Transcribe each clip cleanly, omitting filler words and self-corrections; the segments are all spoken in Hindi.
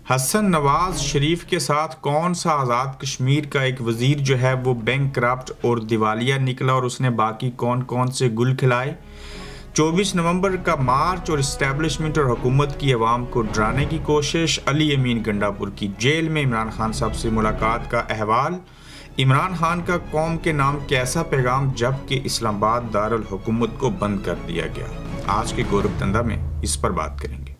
हसन नवाज शरीफ के साथ कौन सा आज़ाद कश्मीर का एक वज़ीर जो है वो बैंकक्रप्ट और दिवालिया निकला और उसने बाकी कौन कौन से गुल खिलाए। 24 नवंबर का मार्च और इस्टेब्लिशमेंट और हुकूमत की अवाम को डराने की कोशिश। अली अमीन गंडापुर की जेल में इमरान खान साहब से मुलाकात का अहवाल। इमरान खान का कौम के नाम कैसा पैगाम जबकि इस्लामाबाद दारुल हुकूमत को बंद कर दिया गया। आज के गोरखधंधा में इस पर बात करेंगे।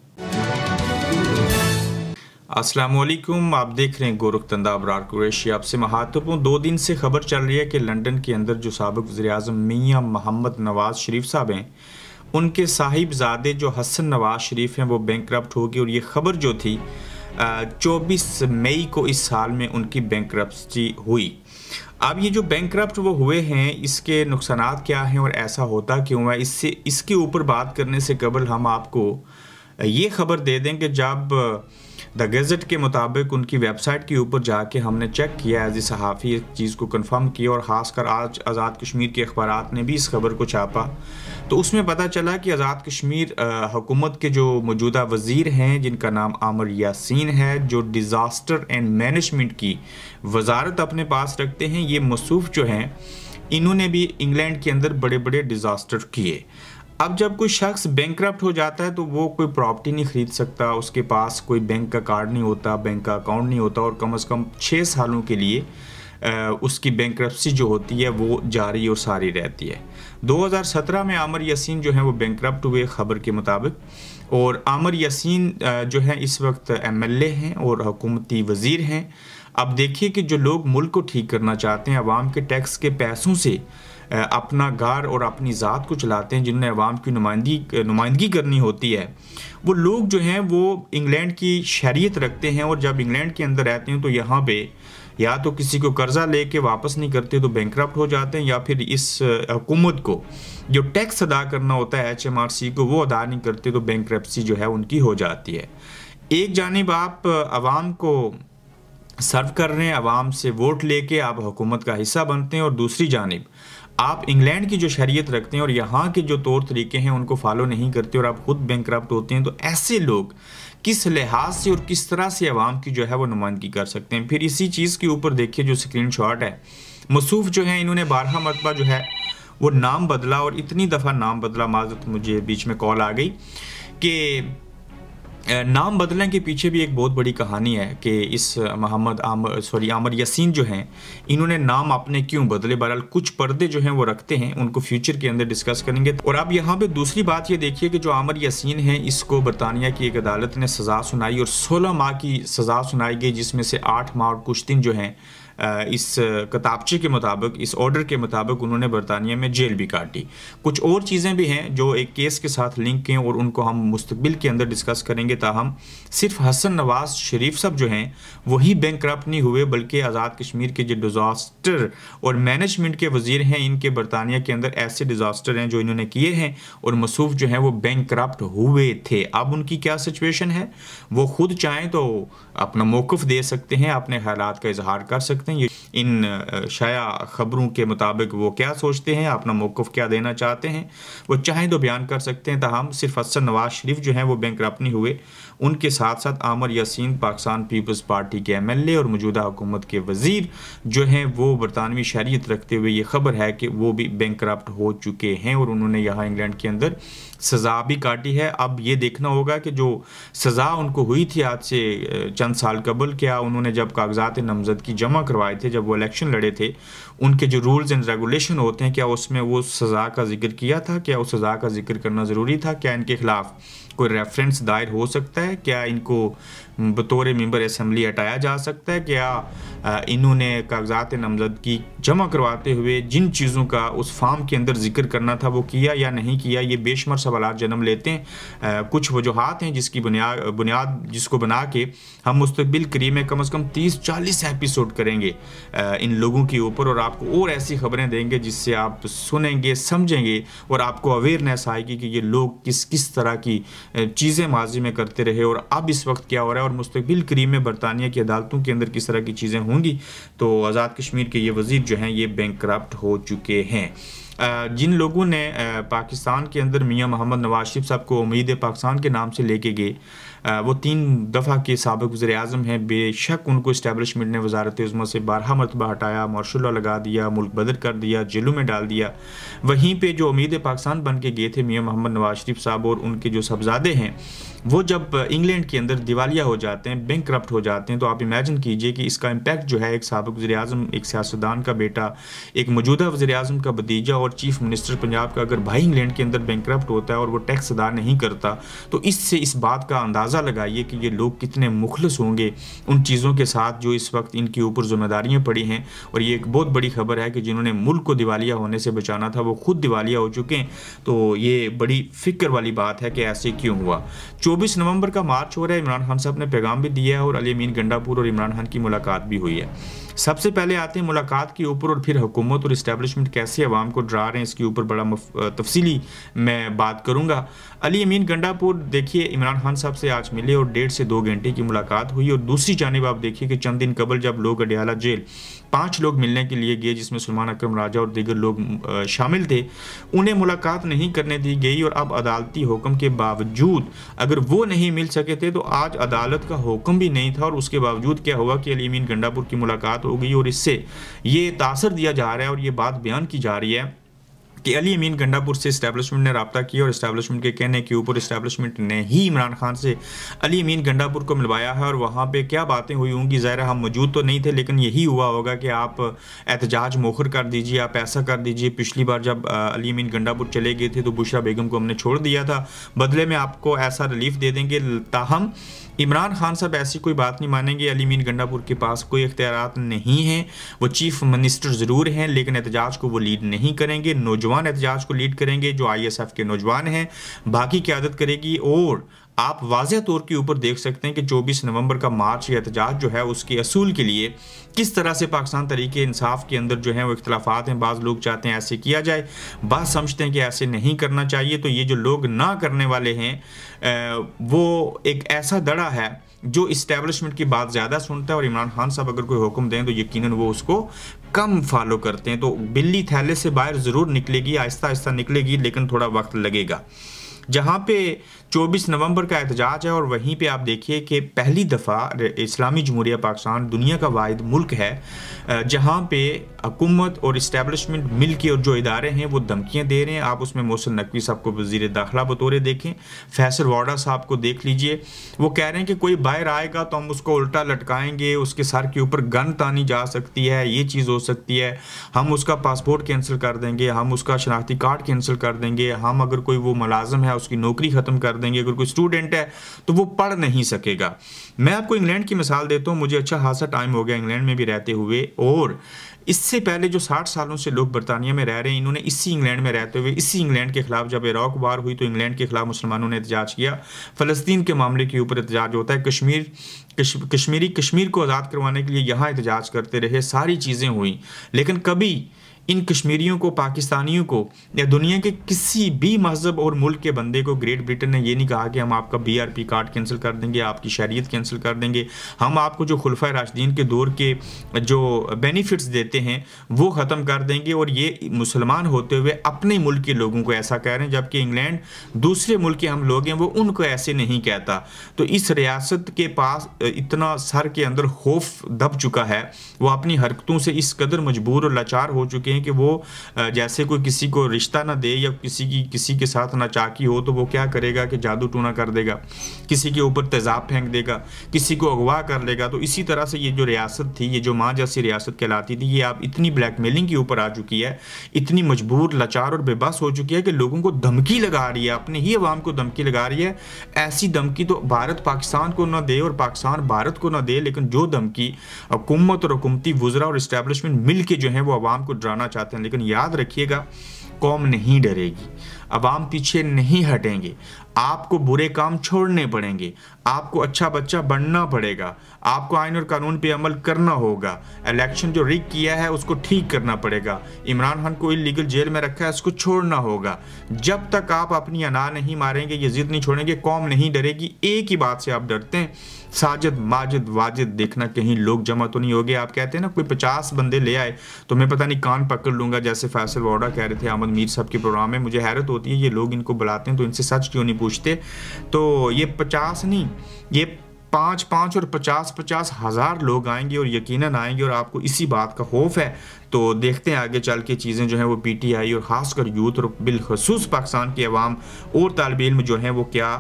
अस्सलामुअलैकुम, आप देख रहे हैं गोरखधंधा अबरार कुरैशी। आपसे महत्वपूर्ण 2 दिन से खबर चल रही है कि लंदन के अंदर जो साबिक वज़ीर-ए-आज़म मियां मोहम्मद नवाज शरीफ साहब हैं, उनके साहिबजादे जो हसन नवाज शरीफ हैं वो बैंकक्रप्ट हो गए। और ये खबर जो थी 24 मई को इस साल में उनकी बैंकक्रप्सी हुई। अब ये जो बैंकक्रप्ट वो हुए हैं, इसके नुकसानात क्या हैं और ऐसा होता क्यों है, इसके ऊपर बात करने से कबल हम आपको ये खबर दे दें कि जब द गज़ट के मुताबिक उनकी वेबसाइट के ऊपर जाके हमने चेक किया एज ए सहाफ़ी इस चीज़ को कंफर्म किया, और ख़ासकर आज आज़ाद कश्मीर के अखबारात ने भी इस खबर को छापा, तो उसमें पता चला कि आज़ाद कश्मीर हुकूमत के जो मौजूदा वज़ीर हैं जिनका नाम आमिर यासीन है, जो डिज़ास्टर एंड मैनेजमेंट की वजारत अपने पास रखते हैं, ये मसूफ़ जो हैं इन्होंने भी इंग्लैंड के अंदर बड़े बड़े डिज़ास्टर किए। अब जब कोई शख्स बैंकक्रप्ट हो जाता है तो वो कोई प्रॉपर्टी नहीं ख़रीद सकता, उसके पास कोई बैंक का कार्ड नहीं होता, बैंक का अकाउंट नहीं होता, और कम से कम 6 सालों के लिए उसकी बैंकक्रप्सी जो होती है वो जारी और सारी रहती है। 2017 में आमिर यासीन जो है वो बैंकक्रप्ट हुए खबर के मुताबिक, और आमिर यासीन जो है इस वक्त MLA हैं और हुकूमती वज़ीर हैं। अब देखिए कि जो लोग मुल्क को ठीक करना चाहते हैं, अवाम के टैक्स के पैसों से अपना घर और अपनी ज़ात को चलाते हैं, जिन्हें अवाम की नुमाइंदगी करनी होती है, वो लोग जो हैं वो इंग्लैंड की शरीयत रखते हैं, और जब इंग्लैंड के अंदर रहते हैं तो यहाँ पे या तो किसी को कर्जा लेके वापस नहीं करते तो बैंकक्रप्ट हो जाते हैं, या फिर इस हुकूमत को जो टैक्स अदा करना होता है HMRC को वो अदा नहीं करते तो बैंकक्रप्सी जो है उनकी हो जाती है। एक जानिब आप अवाम को सर्व कर रहे हैं, अवाम से वोट लेके आप हुकूमत का हिस्सा बनते हैं, और दूसरी जानिब आप इंग्लैंड की जो शरीयत रखते हैं और यहाँ के जो तौर तरीके हैं उनको फॉलो नहीं करते और आप खुद बैंकक्रप्ट होते हैं, तो ऐसे लोग किस लिहाज से और किस तरह से अवाम की जो है वो नुमाइंदगी कर सकते हैं। फिर इसी चीज़ के ऊपर देखिए जो स्क्रीनशॉट है, मसूफ़ जो है इन्होंने 12 मरतबा जो है वो नाम बदला, और इतनी दफ़ा नाम बदला, माज़रत मुझे बीच में कॉल आ गई कि नाम बदलने के पीछे भी एक बहुत बड़ी कहानी है कि इस आमिर यासीन जो हैं इन्होंने नाम अपने क्यों बदले। बहरहाल कुछ पर्दे जो हैं वो रखते हैं, उनको फ्यूचर के अंदर डिस्कस करेंगे। और अब यहाँ पे दूसरी बात ये देखिए कि जो आमिर यासीन हैं इसको बरतानिया की एक अदालत ने सज़ा सुनाई, और 16 माह की सज़ा सुनाई गई, जिसमें से 8 माह और कुछ दिन जो हैं इस किताबचे के मुताबिक, इस ऑर्डर के मुताबिक उन्होंने बरतानिया में जेल भी काटी। कुछ और चीज़ें भी हैं जो एक केस के साथ लिंक हैं और उनको हम मुस्तकबिल के अंदर डिस्कस करेंगे। ताहम सिर्फ हसन नवाज शरीफ साहब जो हैं वही बैंकक्रप्ट नहीं हुए, बल्कि आज़ाद कश्मीर के जो डिज़ास्टर और मैनेजमेंट के वज़ीर हैं, इनके बरतानिया के अंदर ऐसे डिज़ास्टर हैं जो इन्होंने किए हैं, और मसूफ़ जो हैं वो बैंकक्रप्ट हुए थे। अब उनकी क्या सिचुएशन है, वो खुद चाहें तो अपना मौक़िफ़ दे सकते हैं, अपने ख़यालात का इजहार कर सकते हैं। ये इन शाया खबरों के मुताबिक वो क्या सोचते हैं, अपना मौक़िफ़ क्या देना चाहते हैं, वो चाहें तो बयान कर सकते हैं। ताहम सिर्फ हसन नवाज शरीफ जो हैं वो बैंकक्रप्ट नहीं हुए, उनके साथ साथ आमिर यासीन पाकिस्तान पीपल्स पार्टी के MLA और मौजूदा हुकूमत के वज़ीर जो हैं वो बरतानवी शरीयत रखते हुए ये खबर है कि वो भी बैंकक्रप्ट हो चुके हैं, और उन्होंने यहाँ इंग्लैंड के अंदर सज़ा भी काटी है। अब ये देखना होगा कि जो सज़ा उनको हुई थी आज से चंद साल कबल, क्या उन्होंने जब कागजात नामज़दगी जमा करवाए थे, जब वो इलेक्शन लड़े थे, उनके जो रूल्स एंड रेगुलेशन होते हैं, क्या उसमें वो सज़ा का जिक्र किया था, क्या उस सज़ा का जिक्र करना ज़रूरी था, क्या इनके ख़िलाफ़ कोई रेफरेंस दायर हो सकता है, क्या इनको बतौर मेंबर असम्बली हटाया जा सकता है, क्या इन्होंने कागजात नामज़दगी जमा करवाते हुए जिन चीज़ों का उस फॉर्म के अंदर जिक्र करना था वो किया या नहीं किया। ये बेशुमार सवालात जन्म लेते हैं। कुछ वजूहात हैं जिसकी बुनियाद जिसको बना के हम मुस्तकबिल करीब में कम से कम 30-40 एपिसोड करेंगे इन लोगों के ऊपर, और आपको और ऐसी खबरें देंगे जिससे आप सुनेंगे, समझेंगे, और आपको अवेयरनेस आएगी कि ये लोग किस तरह की चीज़ें माजी में करते रहे और अब इस वक्त क्या हो रहा है, और मुस्तकबिल करीब में बरतानिया की अदालतों के अंदर किस तरह की चीज़ें होंगी। तो आज़ाद कश्मीर के ये वज़ीर जो हैं ये बैंकक्रप्ट हो चुके हैं। जिन लोगों ने पाकिस्तान के अंदर मियां मोहम्मद नवाज शरीफ साहब को उम्मीद पाकिस्तान के नाम से लेके गए, वो 3 दफ़ा के साबिक़ वज़ीर-ए-आज़म हैं। बेशक उनको इस्टेब्लिशमेंट ने वज़ारत-ए-उज़्मा से 12 मरतबा हटाया, मार्शल लॉ लगा दिया, मुल्क बदर कर दिया, जेलों में डाल दिया। वहीं पे जो उम्मीद पाकिस्तान बन के गए थे मियाँ मोहम्मद नवाज शरीफ साहब और उनके जो साहबजादे हैं, वो जब इंग्लैंड के अंदर दिवालिया हो जाते हैं, बैंकरप्ट हो जाते हैं, तो आप इमेजिन कीजिए कि इसका इम्पैक्ट जो है एक साबिक़ वज़ीर-ए-आज़म, एक सियासतदान का बेटा, एक मौजूदा वज़ीर-ए-आज़म का भतीजा और चीफ मिनिस्टर पंजाब का अगर भाई इंग्लैंड के अंदर बैंकरप्ट होता है और वो टैक्स अदा नहीं करता, तो इससे इस बात का अंदाज़ा लगाइए कि ये लोग कितने मुखलिस होंगे उन चीज़ों के साथ जो इस वक्त इनके ऊपर ज़िम्मेदारियाँ पड़ी हैं। और ये एक बहुत बड़ी खबर है कि जिन्होंने मुल्क को दिवालिया होने से बचाना था वो खुद दिवालिया हो चुके हैं। तो ये बड़ी फ़िक्र वाली बात है कि ऐसे क्यों हुआ। 24 नवंबर का मार्च हो रहा है, इमरान खान साहब ने पैगाम भी दिया है और अली अमीन गंडापुर और इमरान खान की मुलाकात भी हुई है। सबसे पहले आते हैं मुलाकात के ऊपर और फिर हुकूमत और इस्टेब्लिशमेंट कैसे अवाम को डरा रहे हैं, इसके ऊपर बड़ा तफसीली मैं बात करूंगा। अली अमीन गंडापुर देखिए इमरान खान साहब से आज मिले और 1.5 से 2 घंटे की मुलाकात हुई। और दूसरी जानिब आप देखिए कि चंद दिन कबल जब लोग अडियाला जेल 5 लोग मिलने के लिए गए, जिसमें सलमान अकरम राजा और दीगर लोग शामिल थे, उन्हें मुलाकात नहीं करने दी गई। और अब अदालती हुक्म के बावजूद अगर वो नहीं मिल सके थे तो आज अदालत का हुक्म भी नहीं था और उसके बावजूद क्या हुआ कि अली अमीन गंडापुर की मुलाकात हो गई। और इससे ये तासर दिया जा रहा है और ये बात बयान की जा रही है कि अली अमीन गंडापुर से इस्टेब्लिशमेंट ने रब्ता किया और इस्टेब्लिशमेंट के कहने के ऊपर इस्टेब्लिशमेंट ने ही इमरान खान से अली अमीन गंडापुर को मिलवाया है। और वहाँ पे क्या बातें हुई होंगी, ज़ाहिर हम मौजूद तो नहीं थे, लेकिन यही हुआ होगा कि आप एहतजाज मोखर कर दीजिए, आप ऐसा कर दीजिए। पिछली बार जब अली अमीन गंडापुर चले गए थे तो बुशरा बेगम को हमने छोड़ दिया था, बदले में आपको ऐसा रिलीफ दे देंगे। ताहम इमरान खान साहब ऐसी कोई बात नहीं मानेंगे। अली अमीन गंडापुर के पास कोई इख्तियारात नहीं हैं, वो चीफ मिनिस्टर ज़रूर हैं लेकिन एहतजाज को वो लीड नहीं करेंगे। नौजवान एहतजाज को लीड करेंगे जो ISF के नौजवान हैं, बाकी क़यादत करेगी। और आप वाज़ेह तौर के ऊपर देख सकते हैं कि 24 नवंबर का मार्च या एहतजाज जो है उसके असूल के लिए किस तरह से पाकिस्तान तरीके इंसाफ के अंदर जो है वो इख्तलाफात हैं। बाज़ लोग चाहते हैं ऐसे किया जाए, बाज़ समझते हैं कि ऐसे नहीं करना चाहिए। तो ये जो लोग ना करने वाले हैं वो एक ऐसा दड़ा है जो इस्टेब्लिशमेंट की बात ज़्यादा सुनता है। और इमरान खान साहब अगर कोई हुक्म दें तो यकीनन वो उसको कम फॉलो करते हैं। तो बिल्ली थैले से बाहर ज़रूर निकलेगी, आहिस्ता आहिस्ता निकलेगी, लेकिन थोड़ा वक्त लगेगा। जहाँ पे 24 नवंबर का एहतजाज है और वहीं पे आप देखिए कि पहली दफ़ा इस्लामी जमहूरिया पाकिस्तान दुनिया का वाहिद मुल्क है जहाँ पे हुकूमत और इस्टेब्लिशमेंट मिल के और जो इदारे हैं वो धमकियाँ दे रहे हैं। आप उसमें मोहसिन नकवी साहब को वज़ीर दाखिला बतौर देखें, फैसल वाडा साहब को देख लीजिए, वो कह रहे हैं कि कोई बाहर आएगा तो हम उसको उल्टा लटकाएंगे, उसके सर के ऊपर गन तानी जा सकती है, ये चीज़ हो सकती है, हम उसका पासपोर्ट कैंसिल कर देंगे, हम उसका शनाख्ती कार्ड कैंसिल कर देंगे, हम अगर कोई वो मुलाजिम है उसकी नौकरी ख़त्म कर देंगे, अगर कोई स्टूडेंट है तो वो पढ़ नहीं सकेगा। मैं आपको इंग्लैंड की मिसाल देता हूँ, मुझे अच्छा खासा टाइम हो गया इंग्लैंड में भी रहते हुए, और इससे पहले जो 60 सालों से लोग बरतानिया में रह रहे हैं, इन्होंने इसी इंग्लैंड में रहते हुए इसी इंग्लैंड के खिलाफ जब इराक वार हुई तो इंग्लैंड के खिलाफ मुसलमानों ने एहतजाज किया। फ़लस्तीन के मामले के ऊपर एहतजाज होता है, कश्मीर को आज़ाद करवाने के लिए यहाँ एहतजाज करते रहे, सारी चीज़ें हुई, लेकिन कभी इन कश्मीरियों को, पाकिस्तानियों को या दुनिया के किसी भी मजहब और मुल्क के बंदे को ग्रेट ब्रिटेन ने ये नहीं कहा कि हम आपका BRP कार्ड कैंसिल कर देंगे, आपकी शरीयत कैंसिल कर देंगे, हम आपको जो खुलफा राशिदीन के दौर के जो बेनिफिट्स देते हैं वो ख़त्म कर देंगे। और ये मुसलमान होते हुए अपने मुल्क के लोगों को ऐसा कह रहे हैं, जबकि इंग्लैंड दूसरे मुल्क के हम लोग हैं वो उनको ऐसे नहीं कहता। तो इस रियासत के पास इतना सर के अंदर खौफ दब चुका है, वो अपनी हरकतों से इस कदर मजबूर और लाचार हो चुके हैं कि वो जैसे कोई किसी को रिश्ता ना दे या किसी के साथ नाचाकी हो तो वो क्या करेगा कि जादू टूना कर देगा, किसी के ऊपर तेजाब फेंक देगा, किसी को अगवा कर लेगा। तो इसी तरह से ये जो रियासत थी, ये जो माँ जैसी रियासत कहलाती थी, ये आप इतनी ब्लैकमेलिंग के ऊपर आ चुकी है, इतनी मजबूर, लाचार और बेबस हो चुकी है कि लोगों को धमकी लगा रही है, अपने ही अवाम को धमकी लगा रही है। ऐसी धमकी तो भारत पाकिस्तान को ना दे और पाकिस्तान भारत को ना दे, लेकिन जो धमकी हुकूमत और हुकूमती वज़रा और इस्टेब्लिशमेंट मिल के जो है वो अवाम को डराना चाहते हैं। लेकिन याद रखिएगा, कौम नहीं डरेगी, अवाम पीछे नहीं हटेंगे, आपको बुरे काम छोड़ने पड़ेंगे, आपको अच्छा बच्चा बनना पड़ेगा, आपको आइन और कानून पे अमल करना होगा, इलेक्शन जो रिग किया है उसको ठीक करना पड़ेगा, इमरान खान को इलीगल जेल में रखा है उसको छोड़ना होगा। जब तक आप अपनी अना नहीं मारेंगे, ये जिद नहीं छोड़ेंगे, कौम नहीं डरेगी। एक ही बात से आप डरते हैं, साजिद माजिद वाजिद देखना कहीं लोग जमा तो नहीं हो गए। आप कहते हैं ना कोई 50 बंदे ले आए तो मैं पता नहीं कान पकड़ लूंगा, जैसे फैसल वाडा कह रहे थे, मोहम्मद मीर साहब के प्रोग्राम में। मुझे हैरत होती है, ये लोग इनको बुलाते हैं तो इनसे सच क्यों नहीं पूछते। तो ये 50 नहीं, ये 5-5 और 50-50 हज़ार लोग आएंगे और यकीनन आएंगे, और आपको इसी बात का खौफ है। तो देखते हैं आगे चल के चीज़ें जो हैं वो PTI और ख़ासकर यूथ और बिलखसूस पाकिस्तान के अवाम और तालिब इल्म जो हैं वो क्या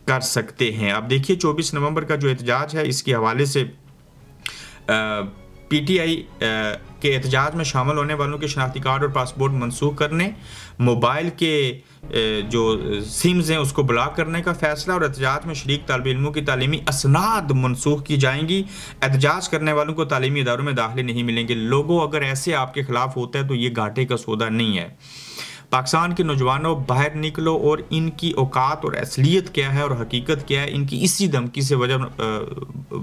कर सकते हैं। अब देखिए 24 नवंबर का जो एहतजाज है, इसके हवाले से PTI के एहतजाज में शामिल होने वालों के शनाख्ती कार्ड और पासपोर्ट मनसूख करने, मोबाइल के जो सिम्स हैं उसको ब्लॉक करने का फैसला, और एहतजाज में शरीक तालिब इल्मों की तालीमी असनाद मनसूख की जाएंगी। एहतजाज करने वालों को तालीमी इदारों में दाखिले नहीं मिलेंगे। लोगों, अगर ऐसे आपके खिलाफ होता है तो ये घाटे का सौदा नहीं है। पाकिस्तान के नौजवानों, बाहर निकलो और इनकी औकात और असलियत क्या है और हकीकत क्या है, इनकी इसी धमकी से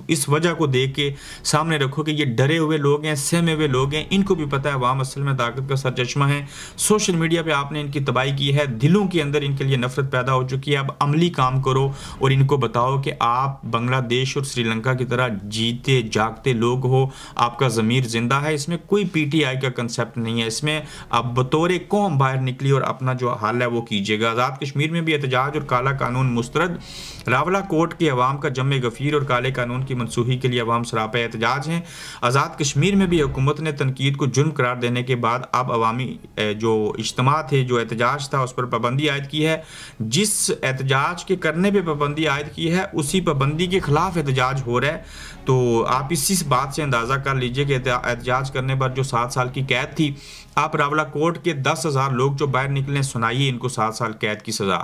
इस वजह को देख के सामने रखो कि ये डरे हुए लोग हैं, सहमे हुए लोग हैं। इनको भी पता है अवाम असल में ताकत का सरचश्मा है। सोशल मीडिया पे आपने इनकी तबाही की है, दिलों के अंदर इनके लिए नफरत पैदा हो चुकी है। अब अमली काम करो और इनको बताओ कि आप बांग्लादेश और श्रीलंका की तरह जीते जागते लोग हो, आपका ज़मीर जिंदा है। इसमें कोई PTI का कंसेप्ट नहीं है। इसमें आप बतौर कौम बाहर निकली और अपना जो हाल है वो कीजिएगा। आज़ाद कश्मीर में भी एहतजाज और काला कानून मुस्तरद। रावला कोर्ट के अवाम का जम गफीर और काले कानून की मनसूखी के लिए अवाम सरापा एहतजाज हैं। आज़ाद कश्मीर में भी हुकूमत ने तनकीद को जुर्म करार देने के बाद अब अवामी जो इज्तिमा थे, जो एहतजाज था, उस पर पाबंदी आयद की है। जिस एहतजाज के करने पर पाबंदी आयद की है उसी पाबंदी के खिलाफ एहतजाज हो रहा है। तो आप इसी बात से अंदाज़ा कर लीजिए कि एहतजाज करने पर जो 7 साल की कैद थी, आप रावला कोर्ट के 10,000 लोग जो बाहर निकले, सुनाइए इनको 7 साल कैद की सज़ा।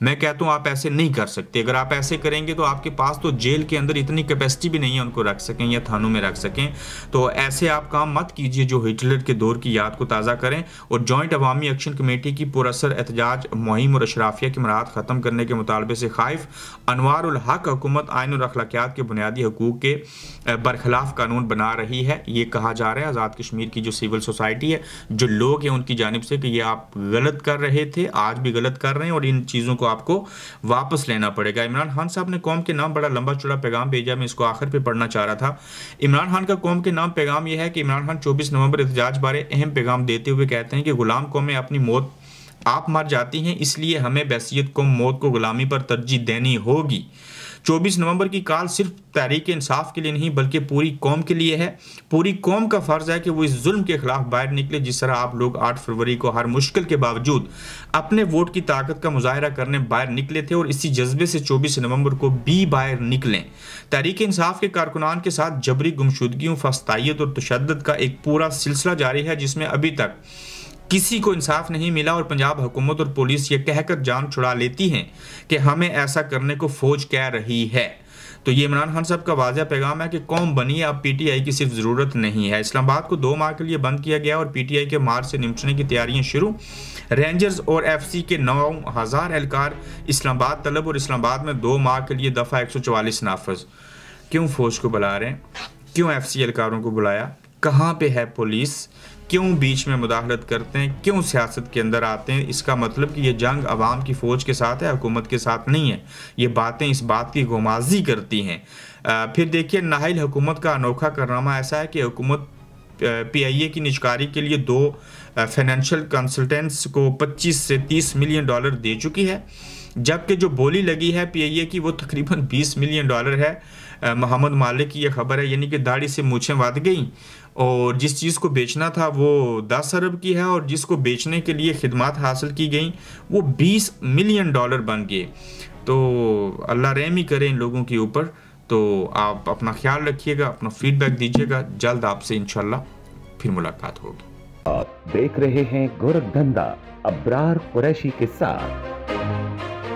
मैं कहता हूँ आप ऐसे नहीं कर सकते। अगर आप ऐसे करेंगे तो आपके पास तो जेल के अंदर इतनी कैपेसिटी भी नहीं है उनको रख सकें या थानों में रख सकें। तो ऐसे आप काम मत कीजिए जो हिटलर के दौर की याद को ताज़ा करें। और जॉइंट अवामी एक्शन कमेटी की पुरअसर एहतजाज मुहिम और अशराफिया की मराहत ख़त्म करने के मुतालबे से खाइफ। अनवार उल हक हुकूमत आइन और अखलाकियात के बुनियादी हकूक़ के बरखिलाफ कानून बना रही है, ये कहा जा रहा है। आज़ाद कश्मीर की जो सिविल सोसाइटी है, जो लोग हैं, उनकी जानिब से कि ये आप गलत कर रहे थे, आज भी गलत कर रहे हैं और इन चीज़ों को आपको वापस लेना पड़ेगा। इमरान खान साहब ने कौम के नाम बड़ा लंबा चौड़ा पैगाम भेजा, मैं इसको आखिर पे पढ़ना चाह रहा था। इमरान खान का कौम के नाम पैगाम यह है कि इमरान खान 24 नवंबर एहतजाज बारे अहम पैगाम देते हुए कहते हैं कि गुलाम कौमें अपनी मौत आप मर जाती हैं, इसलिए हमें बैसियत कौम मौत को गुलामी पर तरजीह देनी होगी। 24 नवंबर की कॉल सिर्फ तहरीक इंसाफ के लिए नहीं बल्कि पूरी कौम के लिए है। पूरी कौम का फ़र्ज़ है कि वो इस जुल्म के खिलाफ बाहर निकले। जिस तरह आप लोग 8 फरवरी को हर मुश्किल के बावजूद अपने वोट की ताकत का मुजाहरा करने बाहर निकले थे, और इसी जज्बे से 24 नवंबर को भी बाहर निकलें। तहरीक इंसाफ के कारकुनान के साथ जबरी गुमशुदगियों, फस्तायत और तशद्दुद का एक पूरा सिलसिला जारी है, जिसमें अभी तक किसी को इंसाफ नहीं मिला। और पंजाब हुकूमत और पुलिस ये कहकर जान छुड़ा लेती हैं कि हमें ऐसा करने को फौज कह रही है। तो ये इमरान खान साहब का वाज़ह पैगाम है कि कौम बनी है, अब PTI की सिर्फ ज़रूरत नहीं है। इस्लामाबाद को 2 माह के लिए बंद किया गया और PTI के मार्च से निपटने की तैयारियां शुरू। रेंजर्स और FC के 9,000 एहलकार इस्लामाबाद तलब, और इस्लामाबाद में 2 माह के लिए दफ़ा 144 नाफज। क्यों फौज को बुला रहे हैं, क्यों FC एहलकारों को बुलाया, कहाँ पे है पुलिस, क्यों बीच में मुदाखलत करते हैं, क्यों सियासत के अंदर आते हैं? इसका मतलब कि ये जंग अवाम की फ़ौज के साथ है, हुकूमत के साथ नहीं है। ये बातें इस बात की गुमाजी करती हैं। फिर देखिए नाहिल हुकूमत का अनोखा कारनामा ऐसा है कि हुकूमत PIA की निजकारी के लिए 2 फाइनेंशियल कंसल्टेंट्स को 25 से 30 मिलियन डॉलर दे चुकी है, जबकि जो बोली लगी है PIA की वो तकरीबन 20 मिलियन डॉलर है। मोहम्मद मालिक की यह खबर है, यानी कि दाढ़ी से मूछें वध गई, और जिस चीज़ को बेचना था वो 10 अरब की है, और जिसको बेचने के लिए खिदमात हासिल की गई वो 20 मिलियन डॉलर बन गए। तो अल्लाह रहम ही करे इन लोगों के ऊपर। तो आप अपना ख्याल रखिएगा, अपना फीडबैक दीजिएगा। जल्द आपसे इंशाल्लाह फिर मुलाकात होगी। आप देख रहे हैं गोरखधंधा अब्रार कुरैशी के साथ।